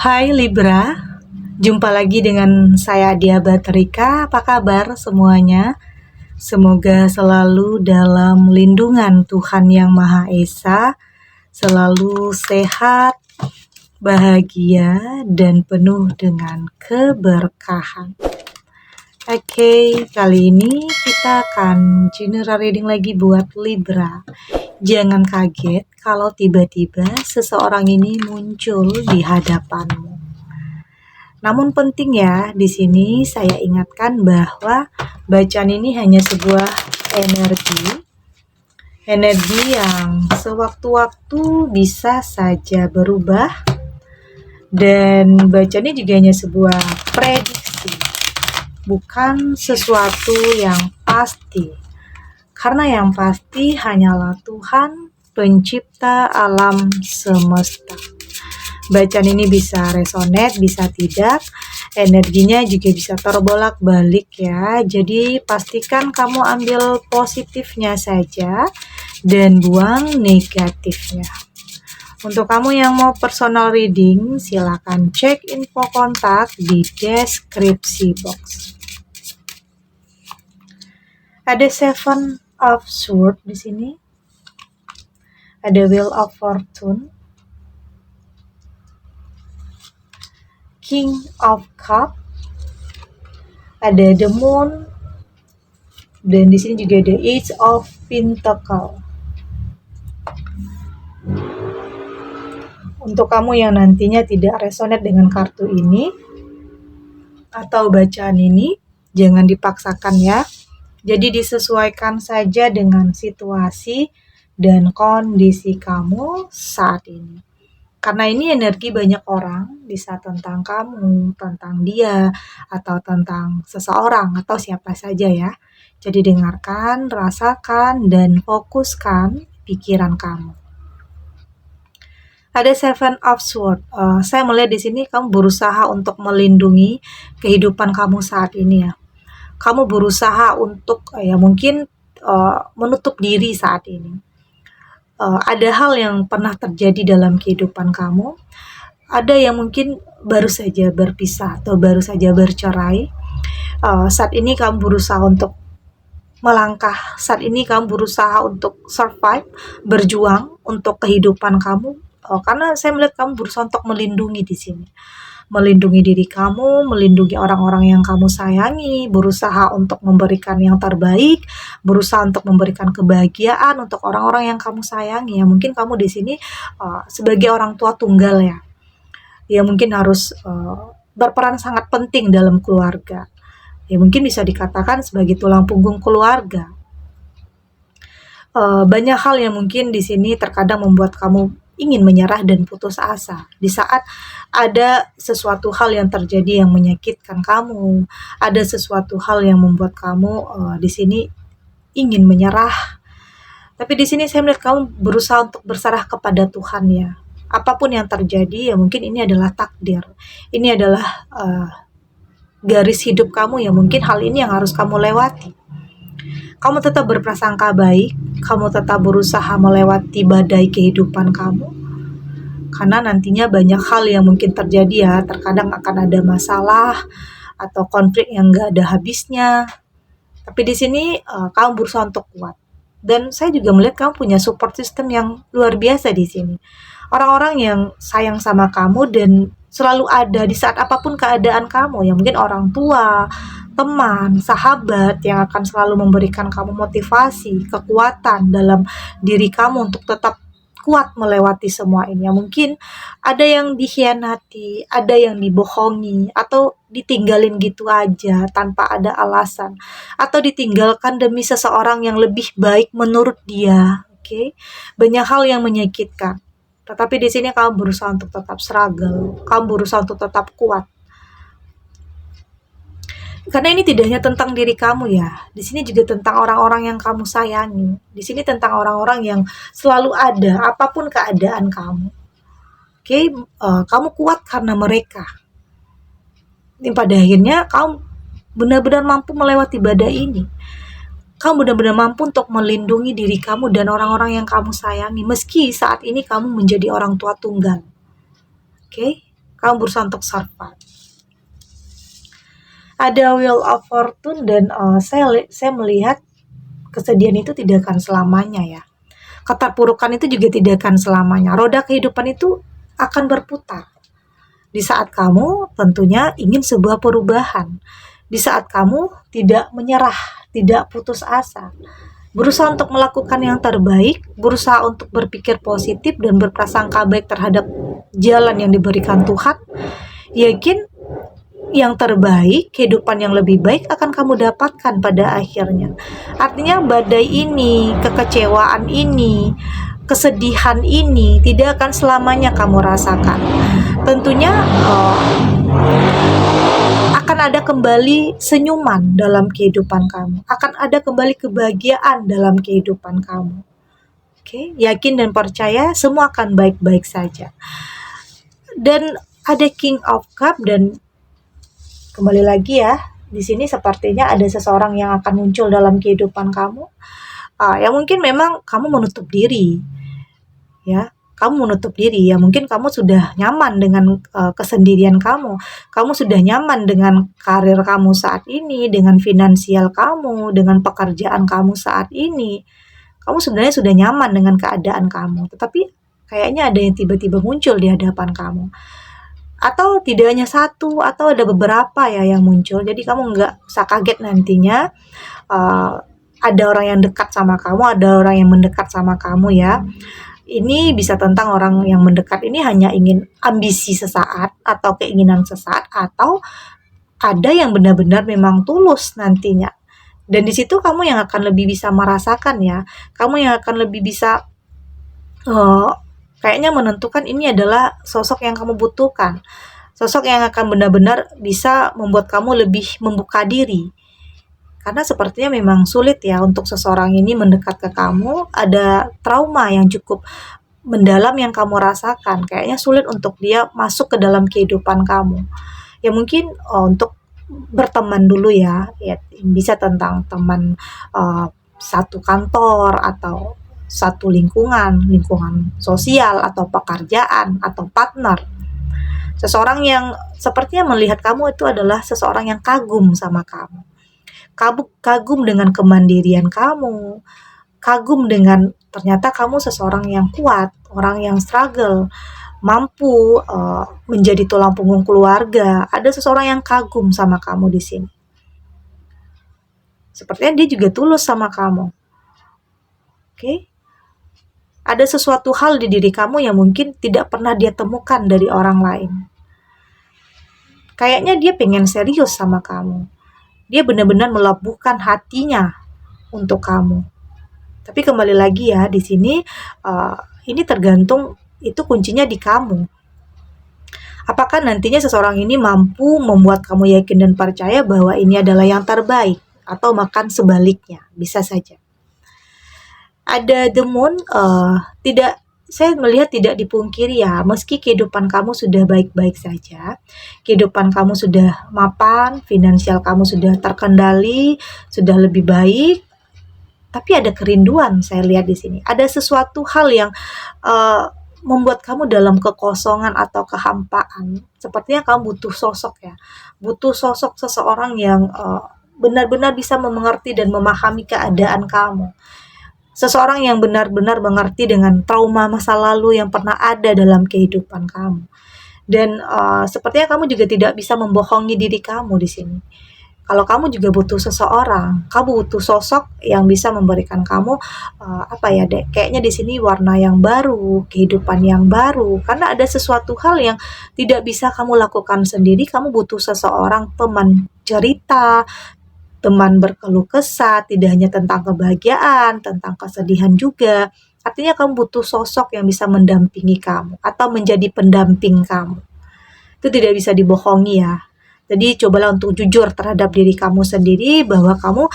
Hai Libra, jumpa lagi dengan saya Dia Baterika. Apa kabar semuanya? Semoga selalu dalam lindungan Tuhan Yang Maha Esa, selalu sehat, bahagia, dan penuh dengan keberkahan. Oke, kali ini kita akan general reading lagi buat Libra. Jangan kaget kalau tiba-tiba seseorang ini muncul di hadapanmu. Namun penting ya, di sini saya ingatkan bahwa bacaan ini hanya sebuah energi yang sewaktu-waktu bisa saja berubah, dan bacaan ini juga hanya sebuah prediksi, bukan sesuatu yang pasti. Karena yang pasti hanyalah Tuhan, pencipta alam semesta. Bacaan ini bisa resonate, bisa tidak. Energinya juga bisa terbolak-balik ya. Jadi pastikan kamu ambil positifnya saja dan buang negatifnya. Untuk kamu yang mau personal reading, silakan cek info kontak di deskripsi box. Ada Seven of Swords di sini. Ada Wheel of Fortune. King of Cup. Ada The Moon. Dan di sini juga ada Age of Pentacle. Untuk kamu yang nantinya tidak resonate dengan kartu ini atau bacaan ini, jangan dipaksakan ya. Jadi disesuaikan saja dengan situasi dan kondisi kamu saat ini. Karena ini energi banyak orang, bisa tentang kamu, tentang dia, atau tentang seseorang, atau siapa saja ya. Jadi dengarkan, rasakan, dan fokuskan pikiran kamu. Ada Seven of Swords. Saya melihat di sini kamu berusaha untuk melindungi kehidupan kamu saat ini ya. Kamu berusaha untuk mungkin menutup diri saat ini. Ada hal yang pernah terjadi dalam kehidupan kamu. Ada yang mungkin baru saja berpisah atau baru saja bercerai. Saat ini kamu berusaha untuk melangkah. Saat ini kamu berusaha untuk survive, berjuang untuk kehidupan kamu. Karena saya melihat kamu berusaha untuk melindungi di sini. Melindungi diri kamu, melindungi orang-orang yang kamu sayangi, berusaha untuk memberikan yang terbaik, berusaha untuk memberikan kebahagiaan untuk orang-orang yang kamu sayangi. Ya mungkin kamu di sini sebagai orang tua tunggal ya. Ya mungkin harus berperan sangat penting dalam keluarga. Ya mungkin bisa dikatakan sebagai tulang punggung keluarga. Banyak hal yang mungkin di sini terkadang membuat kamu ingin menyerah dan putus asa. Di saat ada sesuatu hal yang terjadi yang menyakitkan kamu, ada sesuatu hal yang membuat kamu di sini ingin menyerah. Tapi di sini saya melihat kamu berusaha untuk berserah kepada Tuhan ya. Apapun yang terjadi ya mungkin ini adalah takdir. Ini adalah garis hidup kamu ya, mungkin hal ini yang harus kamu lewati. Kamu tetap berprasangka baik, kamu tetap berusaha melewati badai kehidupan kamu. Karena nantinya banyak hal yang mungkin terjadi ya, terkadang akan ada masalah atau konflik yang gak ada habisnya. Tapi di sini kamu berusaha untuk kuat. Dan saya juga melihat kamu punya support system yang luar biasa di sini. Orang-orang yang sayang sama kamu dan selalu ada di saat apapun keadaan kamu. Ya mungkin orang tua, teman, sahabat yang akan selalu memberikan kamu motivasi, kekuatan dalam diri kamu untuk tetap kuat melewati semua ini. Ya mungkin ada yang dikhianati, ada yang dibohongi, atau ditinggalin gitu aja tanpa ada alasan, atau ditinggalkan demi seseorang yang lebih baik menurut dia. Oke, banyak hal yang menyakitkan. Tetapi di sini kamu berusaha untuk tetap struggle, kamu berusaha untuk tetap kuat. Karena ini tidak hanya tentang diri kamu ya, di sini juga tentang orang-orang yang kamu sayangi. Di sini tentang orang-orang yang selalu ada, apapun keadaan kamu. Oke, kamu kuat karena mereka. Dan pada akhirnya kamu benar-benar mampu melewati badai ini. Kamu benar-benar mampu untuk melindungi diri kamu dan orang-orang yang kamu sayangi, meski saat ini kamu menjadi orang tua tunggal. Oke, Kamu berusaha untuk survive. Ada Wheel of Fortune dan saya melihat kesedihan itu tidak akan selamanya ya. Keterpurukan itu juga tidak akan selamanya. Roda kehidupan itu akan berputar. Di saat kamu tentunya ingin sebuah perubahan. Di saat kamu tidak menyerah, tidak putus asa. Berusaha untuk melakukan yang terbaik, berusaha untuk berpikir positif dan berprasangka baik terhadap jalan yang diberikan Tuhan. Yakin yang terbaik, kehidupan yang lebih baik akan kamu dapatkan pada akhirnya. Artinya badai ini, kekecewaan ini, kesedihan ini tidak akan selamanya kamu rasakan. Tentunya akan ada kembali senyuman dalam kehidupan kamu, akan ada kembali kebahagiaan dalam kehidupan kamu. Oke, yakin dan percaya semua akan baik-baik saja. Dan ada King of Cup dan kembali lagi ya, di sini sepertinya ada seseorang yang akan muncul dalam kehidupan kamu. Yang mungkin memang kamu menutup diri, ya. Kamu menutup diri ya, mungkin kamu sudah nyaman dengan kesendirian kamu. Kamu sudah nyaman dengan karir kamu saat ini, dengan finansial kamu, dengan pekerjaan kamu saat ini. Kamu sebenarnya sudah nyaman dengan keadaan kamu, tetapi kayaknya ada yang tiba-tiba muncul di hadapan kamu. Atau tidak hanya satu, atau ada beberapa ya yang muncul. Jadi kamu nggak usah kaget nantinya ada orang yang dekat sama kamu, ada orang yang mendekat sama kamu ya. Ini bisa tentang orang yang mendekat ini hanya ingin ambisi sesaat atau keinginan sesaat, atau ada yang benar-benar memang tulus nantinya. Dan di situ kamu yang akan lebih bisa merasakan ya. Kamu yang akan lebih bisa kayaknya menentukan ini adalah sosok yang kamu butuhkan. Sosok yang akan benar-benar bisa membuat kamu lebih membuka diri. Karena sepertinya memang sulit ya untuk seseorang ini mendekat ke kamu. Ada trauma yang cukup mendalam yang kamu rasakan. Kayaknya sulit untuk dia masuk ke dalam kehidupan kamu. Ya mungkin untuk berteman dulu ya. Bisa tentang teman satu kantor atau satu lingkungan sosial atau pekerjaan atau partner. Seseorang yang sepertinya melihat kamu itu adalah seseorang yang kagum sama kamu. Kagum dengan kemandirian kamu, kagum dengan ternyata kamu seseorang yang kuat, orang yang struggle, mampu menjadi tulang punggung keluarga. Ada seseorang yang kagum sama kamu di sini. Sepertinya dia juga tulus sama kamu. Oke? Ada sesuatu hal di diri kamu yang mungkin tidak pernah dia temukan dari orang lain. Kayaknya dia pengen serius sama kamu. Dia benar-benar melebuhkan hatinya untuk kamu. Tapi kembali lagi ya, di sini ini tergantung, itu kuncinya di kamu. Apakah nantinya seseorang ini mampu membuat kamu yakin dan percaya bahwa ini adalah yang terbaik, atau bahkan sebaliknya, bisa saja. Ada the moon, saya melihat tidak dipungkiri ya, meski kehidupan kamu sudah baik-baik saja, kehidupan kamu sudah mapan, finansial kamu sudah terkendali, sudah lebih baik, tapi ada kerinduan saya lihat di sini. Ada sesuatu hal yang membuat kamu dalam kekosongan atau kehampaan. Sepertinya kamu butuh sosok ya, butuh sosok seseorang yang benar-benar bisa mengerti dan memahami keadaan kamu. Seseorang yang benar-benar mengerti dengan trauma masa lalu yang pernah ada dalam kehidupan kamu. Dan sepertinya kamu juga tidak bisa membohongi diri kamu di sini. Kalau kamu juga butuh seseorang, kamu butuh sosok yang bisa memberikan kamu kayaknya di sini warna yang baru, kehidupan yang baru. Karena ada sesuatu hal yang tidak bisa kamu lakukan sendiri, kamu butuh seseorang, teman cerita, teman berkeluh kesah, tidak hanya tentang kebahagiaan, tentang kesedihan juga. Artinya kamu butuh sosok yang bisa mendampingi kamu atau menjadi pendamping kamu. Itu tidak bisa dibohongi ya. Jadi cobalah untuk jujur terhadap diri kamu sendiri bahwa kamu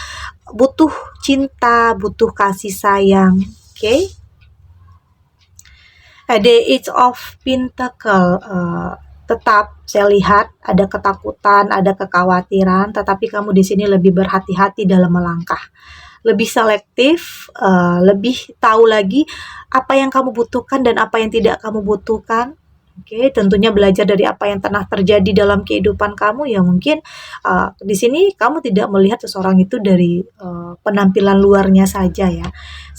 butuh cinta, butuh kasih sayang. Oke? Ada Age of Pentacle. Tetap saya lihat ada ketakutan, ada kekhawatiran, tetapi kamu di sini lebih berhati-hati dalam melangkah. Lebih selektif, lebih tahu lagi apa yang kamu butuhkan dan apa yang tidak kamu butuhkan. Oke, tentunya belajar dari apa yang pernah terjadi dalam kehidupan kamu ya mungkin di sini kamu tidak melihat seseorang itu dari penampilan luarnya saja ya.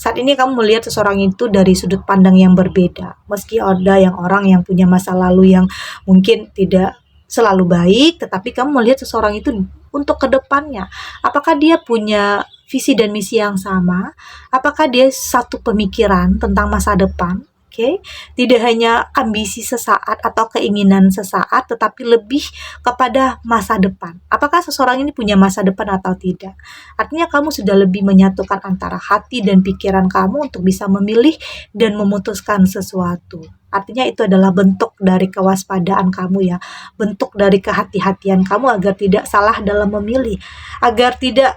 Saat ini kamu melihat seseorang itu dari sudut pandang yang berbeda. Meski ada yang orang yang punya masa lalu yang mungkin tidak selalu baik, tetapi kamu melihat seseorang itu untuk kedepannya. Apakah dia punya visi dan misi yang sama? Apakah dia satu pemikiran tentang masa depan? Oke, tidak hanya ambisi sesaat atau keinginan sesaat, tetapi lebih kepada masa depan. Apakah seseorang ini punya masa depan atau tidak? Artinya kamu sudah lebih menyatukan antara hati dan pikiran kamu untuk bisa memilih dan memutuskan sesuatu. Artinya itu adalah bentuk dari kewaspadaan kamu ya, bentuk dari kehati-hatian kamu agar tidak salah dalam memilih, agar tidak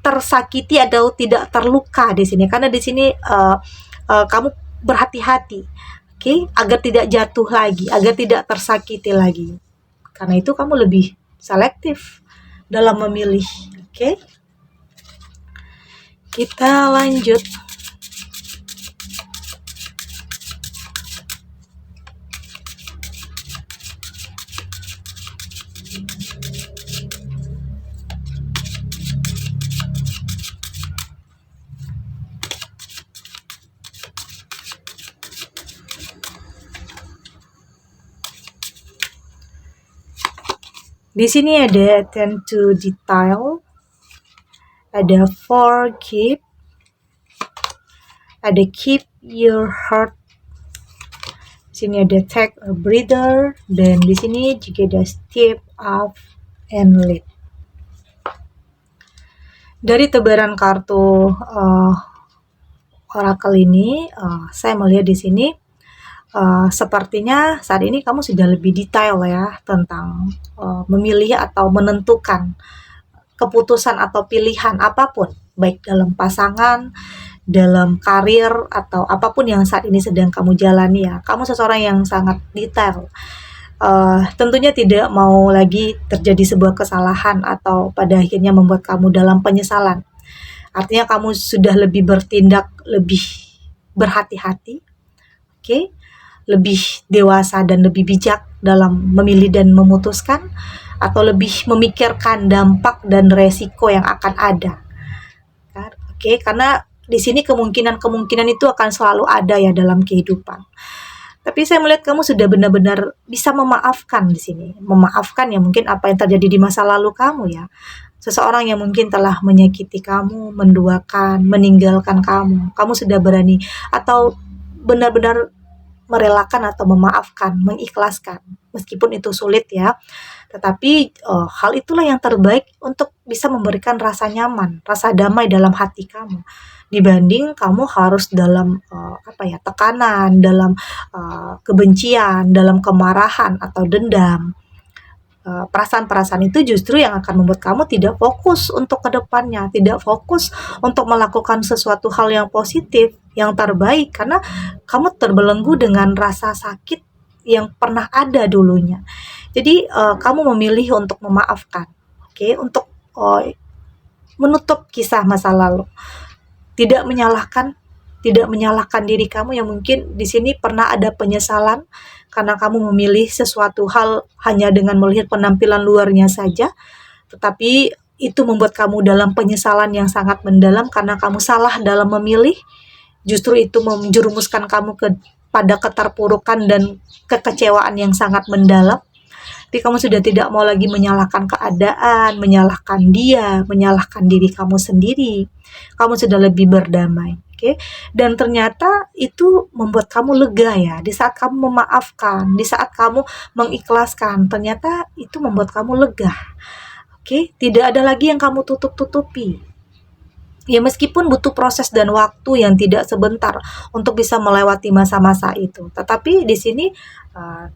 tersakiti atau tidak terluka di sini. Karena di sini kamu berhati-hati, oke, agar tidak jatuh lagi, agar tidak tersakiti lagi. Karena itu kamu lebih selektif dalam memilih, oke. Kita lanjut. Di sini ada attend to detail, ada forgive, ada keep your heart. Di sini ada take a breather, dan di sini juga ada step up and lead. Dari tebaran kartu oracle ini, saya melihat di sini sepertinya saat ini kamu sudah lebih detail ya tentang memilih atau menentukan keputusan atau pilihan apapun, baik dalam pasangan, dalam karir, atau apapun yang saat ini sedang kamu jalani ya. Kamu seseorang yang sangat detail. Tentunya tidak mau lagi terjadi sebuah kesalahan atau pada akhirnya membuat kamu dalam penyesalan. Artinya kamu sudah lebih bertindak, lebih berhati-hati, oke? Lebih dewasa dan lebih bijak dalam memilih dan memutuskan, atau lebih memikirkan dampak dan resiko yang akan ada. Oke, karena di sini kemungkinan itu akan selalu ada ya dalam kehidupan. Tapi saya melihat kamu sudah benar-benar bisa memaafkan di sini. Memaafkan ya mungkin apa yang terjadi di masa lalu kamu ya. Seseorang yang mungkin telah menyakiti kamu, menduakan, meninggalkan kamu. Kamu sudah berani atau benar-benar merelakan atau memaafkan, mengikhlaskan. Meskipun itu sulit ya. Tetapi hal itulah yang terbaik untuk bisa memberikan rasa nyaman, rasa damai dalam hati kamu. Dibanding kamu harus dalam tekanan, dalam kebencian, dalam kemarahan atau dendam. Perasaan-perasaan itu justru yang akan membuat kamu tidak fokus untuk kedepannya, tidak fokus untuk melakukan sesuatu hal yang positif, yang terbaik, karena kamu terbelenggu dengan rasa sakit yang pernah ada dulunya. Jadi kamu memilih untuk memaafkan, oke, untuk menutup kisah masa lalu, tidak menyalahkan diri kamu yang mungkin di sini pernah ada penyesalan karena kamu memilih sesuatu hal hanya dengan melihat penampilan luarnya saja, tetapi itu membuat kamu dalam penyesalan yang sangat mendalam karena kamu salah dalam memilih. Justru itu menjerumuskan kamu pada keterpurukan dan kekecewaan yang sangat mendalam. Tapi kamu sudah tidak mau lagi menyalahkan keadaan, menyalahkan dia, menyalahkan diri kamu sendiri. Kamu sudah lebih berdamai. Oke, dan ternyata itu membuat kamu lega ya. Di saat kamu memaafkan, di saat kamu mengikhlaskan, ternyata itu membuat kamu lega. Oke, tidak ada lagi yang kamu tutup-tutupi. Ya meskipun butuh proses dan waktu yang tidak sebentar untuk bisa melewati masa-masa itu. Tetapi di sini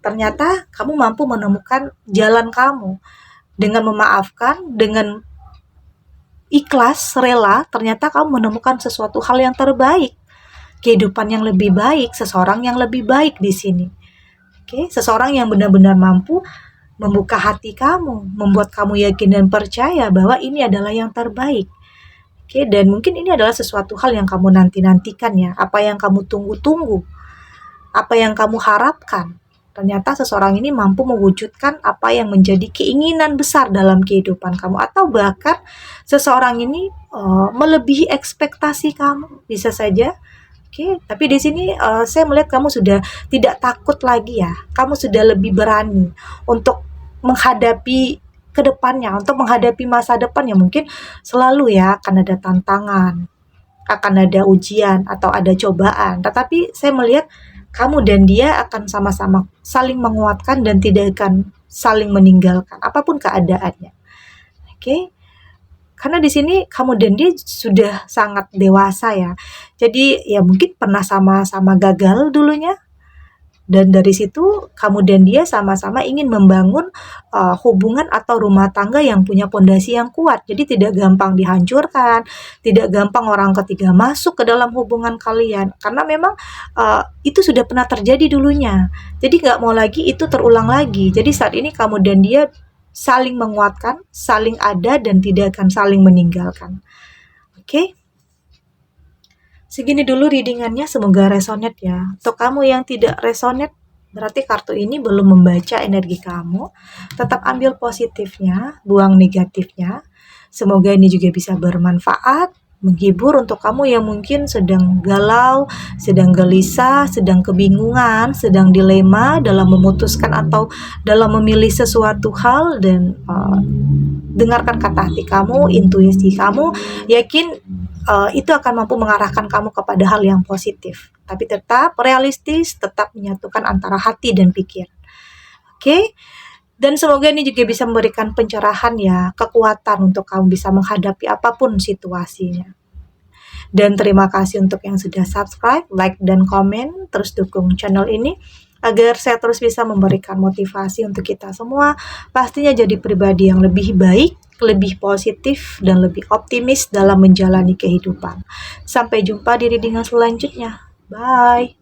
ternyata kamu mampu menemukan jalan kamu dengan memaafkan, dengan ikhlas, rela, ternyata kamu menemukan sesuatu hal yang terbaik, kehidupan yang lebih baik, seseorang yang lebih baik di sini. Oke, seseorang yang benar-benar mampu membuka hati kamu, membuat kamu yakin dan percaya bahwa ini adalah yang terbaik. Oke, dan mungkin ini adalah sesuatu hal yang kamu nanti-nantikan ya, apa yang kamu tunggu-tunggu, apa yang kamu harapkan. ternyata seseorang ini mampu mewujudkan apa yang menjadi keinginan besar dalam kehidupan kamu, atau bahkan seseorang ini melebihi ekspektasi kamu, bisa saja. Oke, tapi di sini saya melihat kamu sudah tidak takut lagi ya. Kamu sudah lebih berani untuk menghadapi ke depannya, untuk menghadapi masa depan yang mungkin selalu ya akan ada tantangan, akan ada ujian atau ada cobaan. Tetapi saya melihat kamu dan dia akan sama-sama saling menguatkan dan tidak akan saling meninggalkan apapun keadaannya. Oke? Karena di sini kamu dan dia sudah sangat dewasa ya. Jadi ya mungkin pernah sama-sama gagal dulunya, dan dari situ kamu dan dia sama-sama ingin membangun hubungan atau rumah tangga yang punya pondasi yang kuat. Jadi tidak gampang dihancurkan, tidak gampang orang ketiga masuk ke dalam hubungan kalian, karena memang itu sudah pernah terjadi dulunya. Jadi nggak mau lagi itu terulang lagi. Jadi saat ini kamu dan dia saling menguatkan, saling ada, dan tidak akan saling meninggalkan. Oke? Segini dulu readingannya, semoga resonate ya. Untuk kamu yang tidak resonate, berarti kartu ini belum membaca energi kamu. Tetap ambil positifnya, buang negatifnya. Semoga ini juga bisa bermanfaat, menghibur untuk kamu yang mungkin sedang galau, sedang gelisah, sedang kebingungan, sedang dilema dalam memutuskan atau dalam memilih sesuatu hal. Dan dengarkan kata hati kamu, intuisi kamu, yakin itu akan mampu mengarahkan kamu kepada hal yang positif. Tapi tetap realistis, tetap menyatukan antara hati dan pikiran. Oke? Dan semoga ini juga bisa memberikan pencerahan ya, kekuatan untuk kamu bisa menghadapi apapun situasinya. Dan terima kasih untuk yang sudah subscribe, like, dan komen. Terus dukung channel ini agar saya terus bisa memberikan motivasi untuk kita semua, pastinya jadi pribadi yang lebih baik, lebih positif, dan lebih optimis dalam menjalani kehidupan. Sampai jumpa di readingan selanjutnya. Bye.